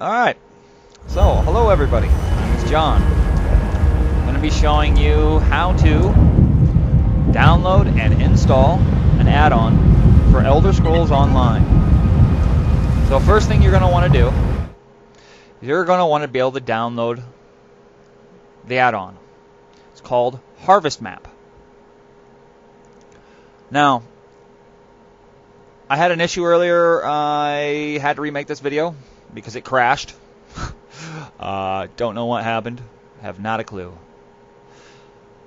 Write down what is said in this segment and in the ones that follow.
Alright, so hello everybody, my name is John. I'm going to be showing you how to download and install an add-on for Elder Scrolls Online. So first thing you're going to want to do, you're going to want to be able to download the add-on. It's called HarvestMap. Now, I had an issue earlier. I had to remake this video because it crashed. Don't know what happened. Have not a clue.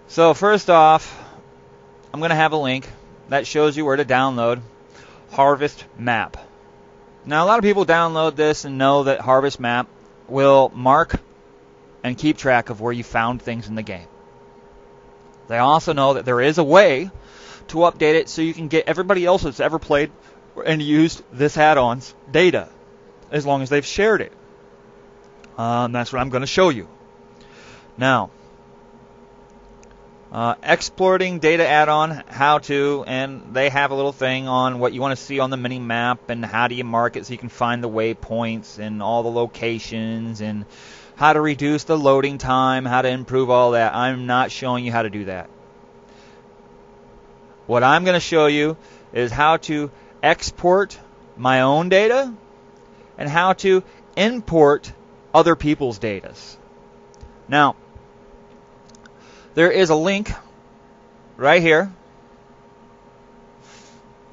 So first off, I'm going to have a link that shows you where to download HarvestMap. Now, a lot of people download this and know that HarvestMap will mark and keep track of where you found things in the game. They also know that there is a way to update it so you can get everybody else that's ever played and used this add-on's data, as long as they've shared it. That's what I'm going to show you. Now, exporting data add-on, how to, and they have a little thing on what you want to see on the mini-map and how do you mark it so you can find the waypoints and all the locations and how to reduce the loading time, how to improve all that. I'm not showing you how to do that. What I'm going to show you is how to export my own data and how to import other people's data. Now, there is a link right here,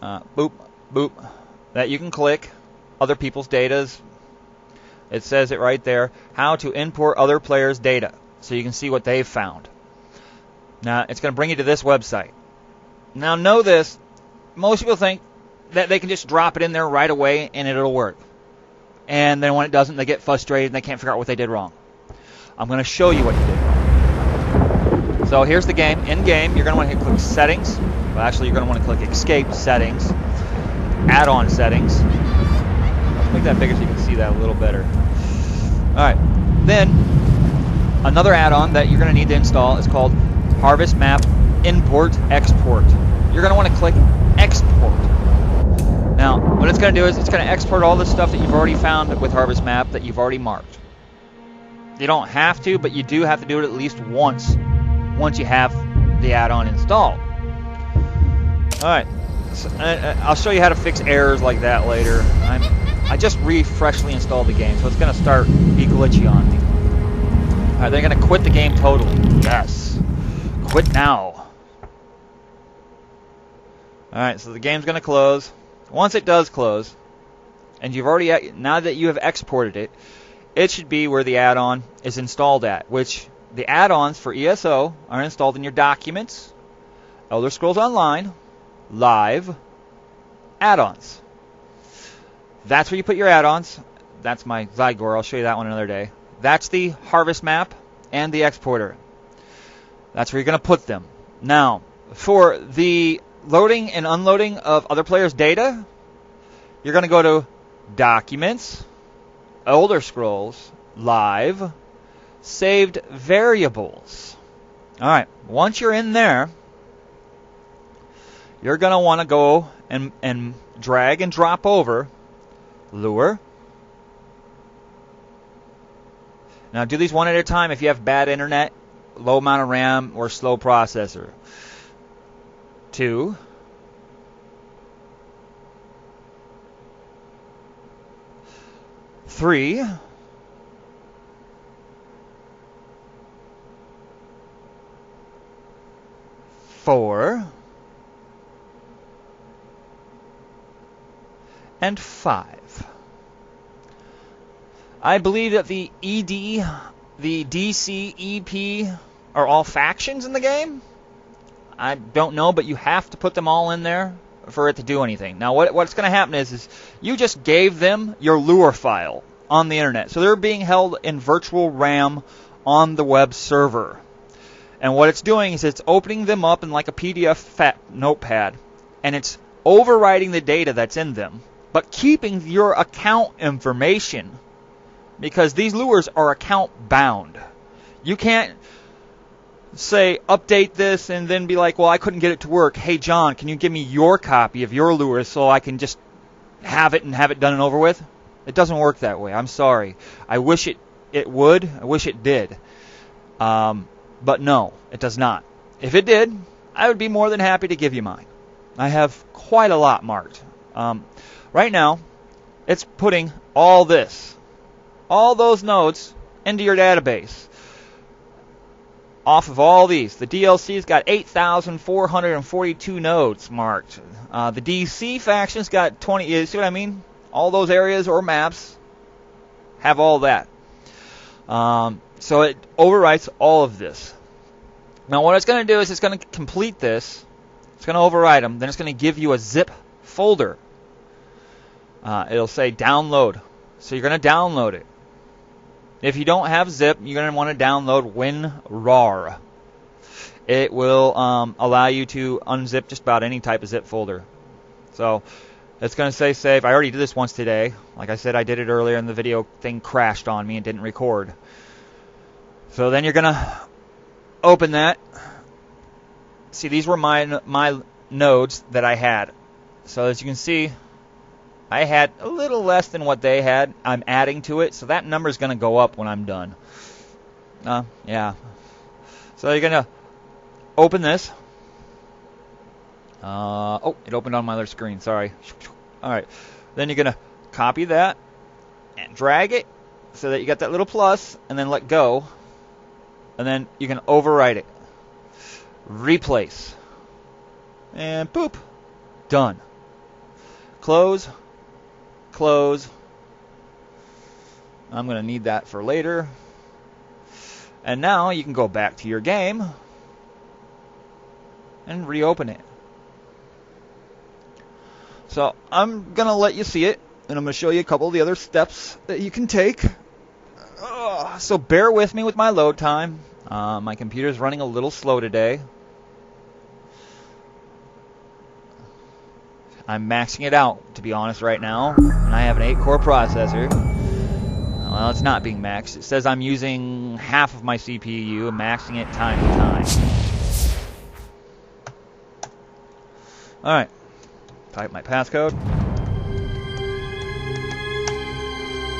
boop, boop, that you can click, other people's data. It says it right there, how to import other players' data, so you can see what they've found. Now, it's going to bring you to this website. Now, know this, most people think that they can just drop it in there right away and it'll work. And then when it doesn't, they get frustrated and they can't figure out what they did wrong. I'm going to show you what you did wrong. So here's the game. In game, you're going to want to click Settings. Well, actually, you're going to want to click Escape Settings, Add-on Settings. Let's make that bigger so you can see that a little better. All right. Then, another add-on that you're going to need to install is called HarvestMap-Import Export. You're going to want to click Export. Now, what it's going to do is it's going to export all the stuff that you've already found with HarvestMap that you've already marked. You don't have to, but you do have to do it at least once you have the add-on installed. Alright, so, I'll show you how to fix errors like that later. I just freshly installed the game, so it's going to start be glitchy on me. Alright, they're going to quit the game totally. Yes. Quit now. Alright, so the game's going to close. Once it does close, and you've already, now that you have exported it, it should be where the add-on is installed at, which the add-ons for ESO are installed in your Documents, Elder Scrolls Online, Live, Add-ons. That's where you put your add-ons. That's my Zygor. I'll show you that one another day. That's the Harvest Map and the exporter. That's where you're going to put them. Now, for the loading and unloading of other players' data, you're going to go to Documents, Elder Scrolls, Live, Saved Variables. Alright, once you're in there, you're going to want to go and drag and drop over Lure. Now do these one at a time if you have bad internet, low amount of RAM, or slow processor. 2, 3, 4, and 5. I believe that the ED, the DC, EP are all factions in the game. I don't know, but you have to put them all in there for it to do anything. Now, what's going to happen is you just gave them your lure file on the internet. So they're being held in virtual RAM on the web server. And what it's doing is it's opening them up in like a PDF notepad, and it's overwriting the data that's in them, but keeping your account information, because these lures are account bound. You can't say update this and then be like, well, I couldn't get it to work. Hey, John, can you give me your copy of your lure so I can just have it and have it done and over with? It doesn't work that way. I'm sorry. I wish it would. I wish it did. But no, it does not. If it did, I would be more than happy to give you mine. I have quite a lot marked. Right now, it's putting all those nodes into your database. Off of all these, the DLC's got 8,442 nodes marked. The DC faction's got 20. You see what I mean? All those areas or maps have all that. So it overwrites all of this. Now what it's going to do is it's going to complete this. It's going to overwrite them. Then it's going to give you a zip folder. It'll say download. So you're going to download it. If you don't have zip, you're going to want to download WinRAR. It will allow you to unzip just about any type of zip folder. So it's going to say save. I already did this once today. Like I said, I did it earlier and the video thing crashed on me and didn't record. So then you're going to open that. See, these were my nodes that I had. So as you can see, I had a little less than what they had. I'm adding to it, so that number is going to go up when I'm done. Yeah. So you're going to open this. Oh, it opened on my other screen. Sorry. All right. Then you're going to copy that and drag it so that you got that little plus, and then let go. And then you can overwrite it. Replace. And boop. Done. Close. Close. I'm going to need that for later. And now you can go back to your game and reopen it. So I'm going to let you see it, and I'm going to show you a couple of the other steps that you can take. So bear with me with my load time. My computer's running a little slow today. I'm maxing it out, to be honest, right now. And I have an 8-core processor. Well, it's not being maxed. It says I'm using half of my CPU and maxing it time to time. Alright. Type my passcode.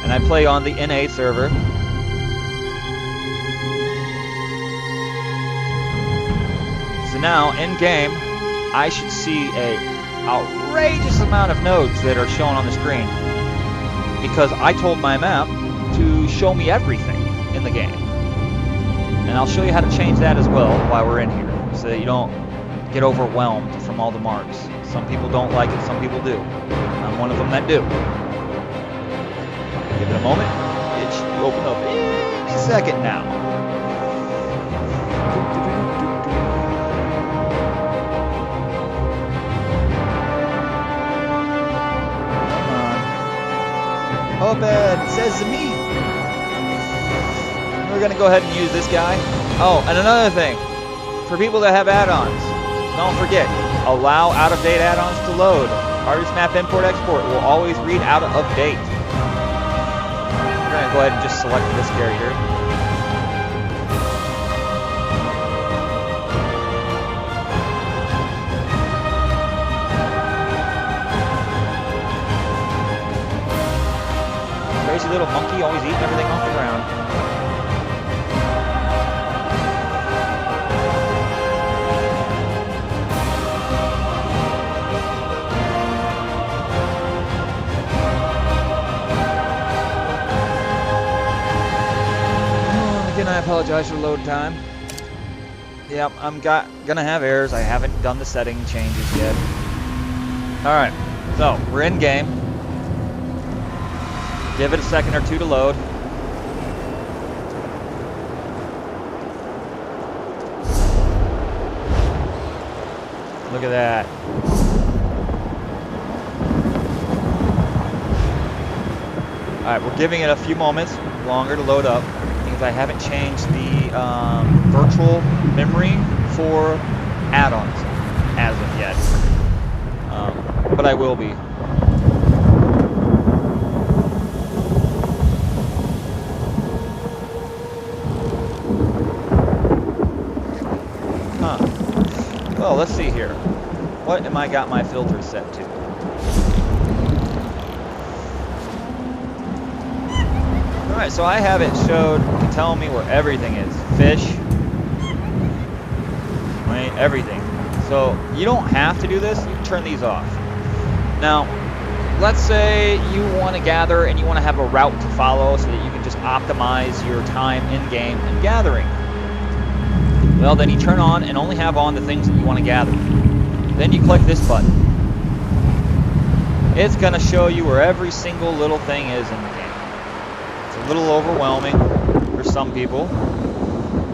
And I play on the NA server. So now, in game, I should see a outrageous amount of nodes that are shown on the screen, because I told my map to show me everything in the game. And I'll show you how to change that as well while we're in here, so that you don't get overwhelmed from all the marks. Some people don't like it, some people do. I'm one of them that do. Give it a moment. It should open up any second now. Open, says to me. We're going to go ahead and use this guy. Oh, and another thing. For people that have add-ons, don't forget, allow out-of-date add-ons to load. HarvestMap-Import Export will always read out of date. We're going to go ahead and just select this character. Crazy little monkey, always eating everything off the ground. Again, I apologize for load time. Yep, I'm gonna have errors. I haven't done the setting changes yet. Alright, so we're in game. Give it a second or two to load. Look at that. Alright, we're giving it a few moments longer to load up because I haven't changed the virtual memory for add-ons as of yet. But I will be. Well, let's see here. What am I got my filters set to? Alright, so I have it showed, telling me where everything is. Fish. Right, everything. So you don't have to do this, you can turn these off. Now, let's say you want to gather and you want to have a route to follow so that you can just optimize your time in-game and gathering. Well, then you turn on and only have on the things that you want to gather. Then you click this button. It's going to show you where every single little thing is in the game. It's a little overwhelming for some people.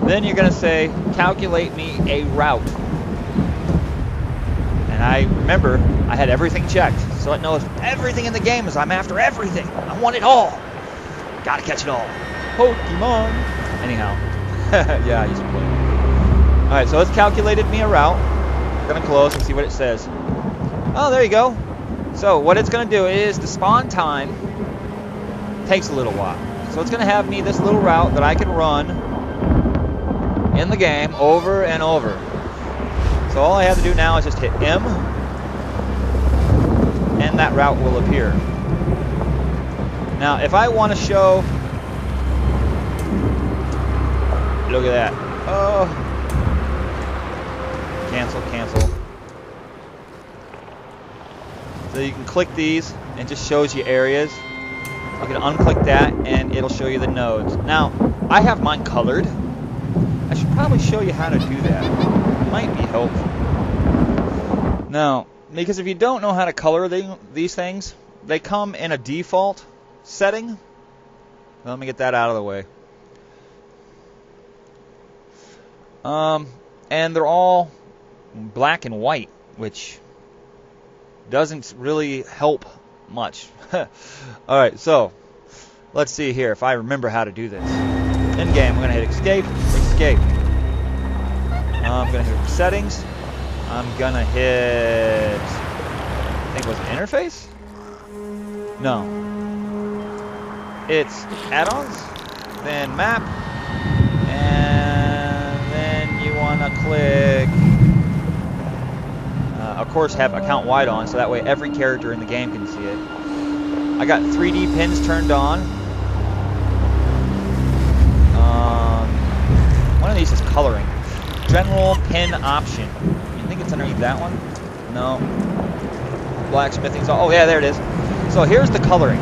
Then you're going to say, calculate me a route. And I remember I had everything checked, so it knows everything in the game is I'm after everything. I want it all. Gotta catch it all. Pokemon. Anyhow. Yeah, I used to play. Alright, so it's calculated me a route. I'm gonna close and see what it says. Oh, there you go. So what it's gonna do is the spawn time takes a little while. So it's gonna have me this little route that I can run in the game over and over. So all I have to do now is just hit M, and that route will appear. Now, if I want to show, look at that. Oh, cancel, cancel. So you can click these, and it just shows you areas. You can unclick that, and it'll show you the nodes. Now, I have mine colored. I should probably show you how to do that. It might be helpful. Now, because if you don't know how to color these things, they come in a default setting. Well, let me get that out of the way. And they're all black and white, which doesn't really help much. Alright, so let's see here if I remember how to do this. In game, I'm going to hit escape, escape. I'm going to hit settings. I'm going to hit, I think it was interface? No. It's add-ons, then map, and then you want to click, of course, have account wide on, so that way every character in the game can see it. I got 3D pins turned on. One of these is coloring. General pin option. You think it's underneath that one? No. Blacksmithing. Oh yeah, there it is. So here's the coloring.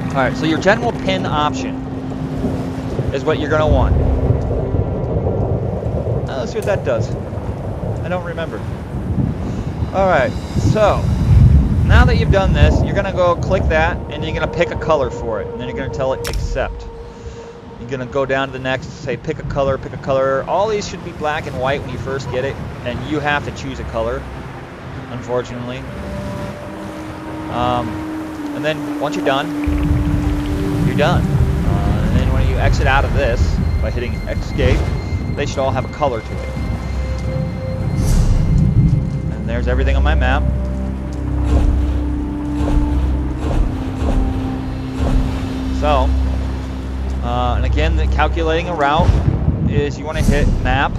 Alright, so your general pin option is what you're going to want. Let's see what that does. I don't remember. Alright, so now that you've done this, you're going to go click that, and you're going to pick a color for it. And then you're going to tell it accept. You're going to go down to the next, say pick a color, pick a color. All these should be black and white when you first get it, and you have to choose a color, unfortunately. And then once you're done, you're done. And then when you exit out of this by hitting escape, they should all have a color to it. And there's everything on my map. So, and again, the calculating a route is you want to hit map,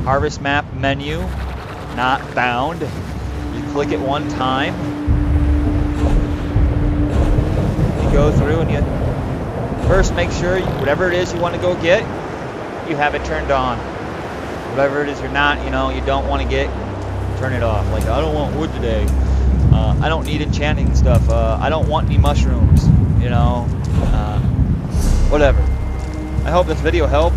harvest map menu, not bound. You click it one time. You go through and you first make sure whatever it is you want to go get, you have it turned on. Whatever it is you're not, you don't want to get, turn it off. Like, I don't want wood today. I don't need enchanting stuff. I don't want any mushrooms. Whatever. I hope this video helped.